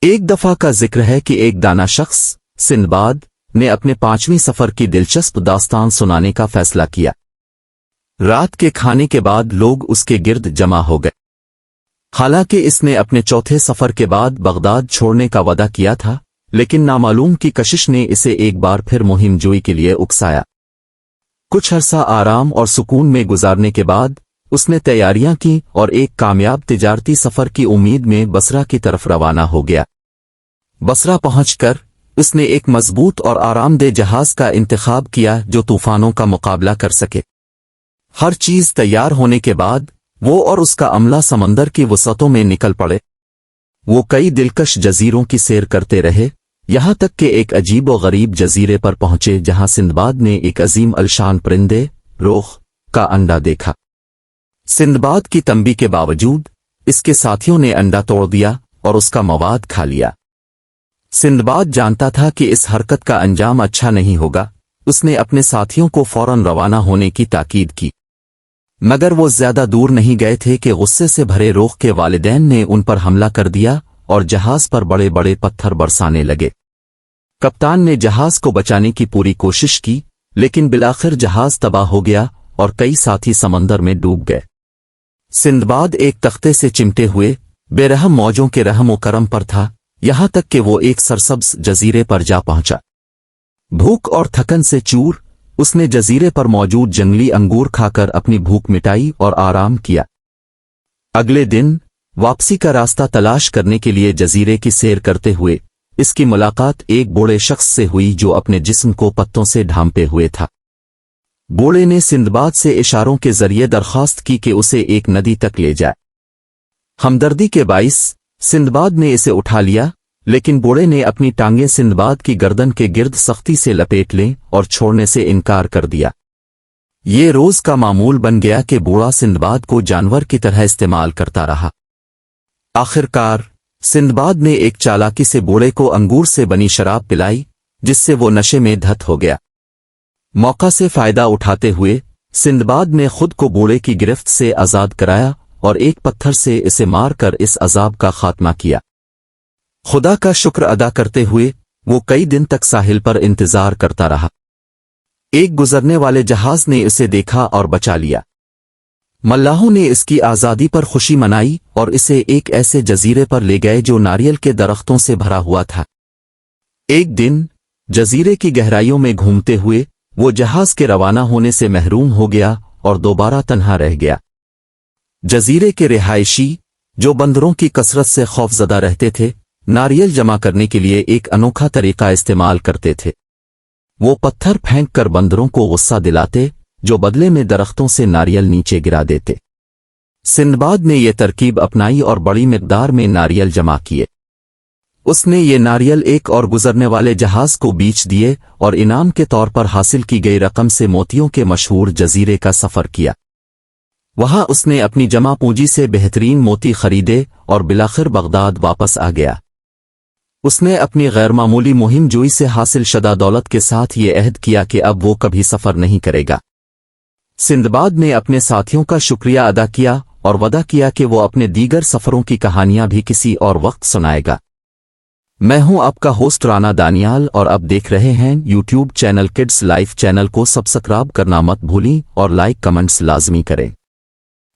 ایک دفعہ کا ذکر ہے کہ ایک دانا شخص سندباد نے اپنے 5ویں سفر کی دلچسپ داستان سنانے کا فیصلہ کیا۔ رات کے کھانے کے بعد لوگ اس کے گرد جمع ہو گئے۔ حالانکہ اس نے اپنے 4تھے سفر کے بعد بغداد چھوڑنے کا وعدہ کیا تھا، لیکن نامعلوم کی کشش نے اسے ایک بار پھر مہم جوئی کے لیے اکسایا۔ کچھ عرصہ آرام اور سکون میں گزارنے کے بعد اس نے تیاریاں کی اور ایک کامیاب تجارتی سفر کی امید میں بصرہ کی طرف روانہ ہو گیا۔ بصرہ پہنچ کر اس نے ایک مضبوط اور آرام دہ جہاز کا انتخاب کیا جو طوفانوں کا مقابلہ کر سکے۔ ہر چیز تیار ہونے کے بعد وہ اور اس کا عملہ سمندر کی وسعتوں میں نکل پڑے۔ وہ کئی دلکش جزیروں کی سیر کرتے رہے، یہاں تک کہ ایک عجیب و غریب جزیرے پر پہنچے جہاں سندباد نے ایک عظیم الشان پرندے روخ کا انڈا دیکھا۔ سندباد کی تنبیہ کے باوجود اس کے ساتھیوں نے انڈا توڑ دیا اور اس کا مواد کھا لیا۔ سندباد جانتا تھا کہ اس حرکت کا انجام اچھا نہیں ہوگا۔ اس نے اپنے ساتھیوں کو فوراً روانہ ہونے کی تاکید کی، مگر وہ زیادہ دور نہیں گئے تھے کہ غصے سے بھرے روخ کے والدین نے ان پر حملہ کر دیا اور جہاز پر بڑے بڑے پتھر برسانے لگے۔ کپتان نے جہاز کو بچانے کی پوری کوشش کی، لیکن بالآخر جہاز تباہ ہو گیا اور کئی ساتھی سمندر میں ڈوب گئے۔ سندباد ایک تختے سے چمٹے ہوئے بے رحم موجوں کے رحم و کرم پر تھا، یہاں تک کہ وہ ایک سرسبز جزیرے پر جا پہنچا۔ بھوک اور تھکن سے چور اس نے جزیرے پر موجود جنگلی انگور کھا کر اپنی بھوک مٹائی اور آرام کیا۔ اگلے دن واپسی کا راستہ تلاش کرنے کے لیے جزیرے کی سیر کرتے ہوئے اس کی ملاقات ایک بوڑھے شخص سے ہوئی جو اپنے جسم کو پتوں سے ڈھانپے ہوئے تھا۔ بوڑھے نے سندباد سے اشاروں کے ذریعے درخواست کی کہ اسے ایک ندی تک لے جائے۔ ہمدردی کے باعث سندباد نے اسے اٹھا لیا، لیکن بوڑھے نے اپنی ٹانگیں سندباد کی گردن کے گرد سختی سے لپیٹ لیں اور چھوڑنے سے انکار کر دیا۔ یہ روز کا معمول بن گیا کہ بوڑھا سندباد کو جانور کی طرح استعمال کرتا رہا۔ آخر کار سندباد نے ایک چالاکی سے بوڑھے کو انگور سے بنی شراب پلائی، جس سے وہ نشے میں دھت ہو گیا۔ موقع سے فائدہ اٹھاتے ہوئے سندباد نے خود کو بوڑھے کی گرفت سے آزاد کرایا اور ایک پتھر سے اسے مار کر اس عذاب کا خاتمہ کیا۔ خدا کا شکر ادا کرتے ہوئے وہ کئی دن تک ساحل پر انتظار کرتا رہا۔ ایک گزرنے والے جہاز نے اسے دیکھا اور بچا لیا۔ ملاحوں نے اس کی آزادی پر خوشی منائی اور اسے ایک ایسے جزیرے پر لے گئے جو ناریل کے درختوں سے بھرا ہوا تھا۔ ایک دن جزیرے کی گہرائیوں میں گھومتے ہوئے وہ جہاز کے روانہ ہونے سے محروم ہو گیا اور دوبارہ تنہا رہ گیا۔ جزیرے کے رہائشی جو بندروں کی کثرت سے خوفزدہ رہتے تھے، ناریل جمع کرنے کے لیے ایک انوکھا طریقہ استعمال کرتے تھے۔ وہ پتھر پھینک کر بندروں کو غصہ دلاتے، جو بدلے میں درختوں سے ناریل نیچے گرا دیتے۔ سندباد نے یہ ترکیب اپنائی اور بڑی مقدار میں ناریل جمع کیے۔ اس نے یہ ناریل ایک اور گزرنے والے جہاز کو بیچ دیے اور انعام کے طور پر حاصل کی گئی رقم سے موتیوں کے مشہور جزیرے کا سفر کیا۔ وہاں اس نے اپنی جمع پونجی سے بہترین موتی خریدے اور بالآخر بغداد واپس آ گیا۔ اس نے اپنی غیر معمولی مہم جوئی سے حاصل شدہ دولت کے ساتھ یہ عہد کیا کہ اب وہ کبھی سفر نہیں کرے گا۔ سندباد نے اپنے ساتھیوں کا شکریہ ادا کیا اور وعدہ کیا کہ وہ اپنے دیگر سفروں کی کہانیاں بھی کسی اور وقت سنائے گا۔ میں ہوں آپ کا ہوسٹ رانا دانیال اور اب دیکھ رہے ہیں YouTube channel kids life channel کو سبسکرائب کرنا مت بھولیں اور لائک کمنٹس لازمی کریں۔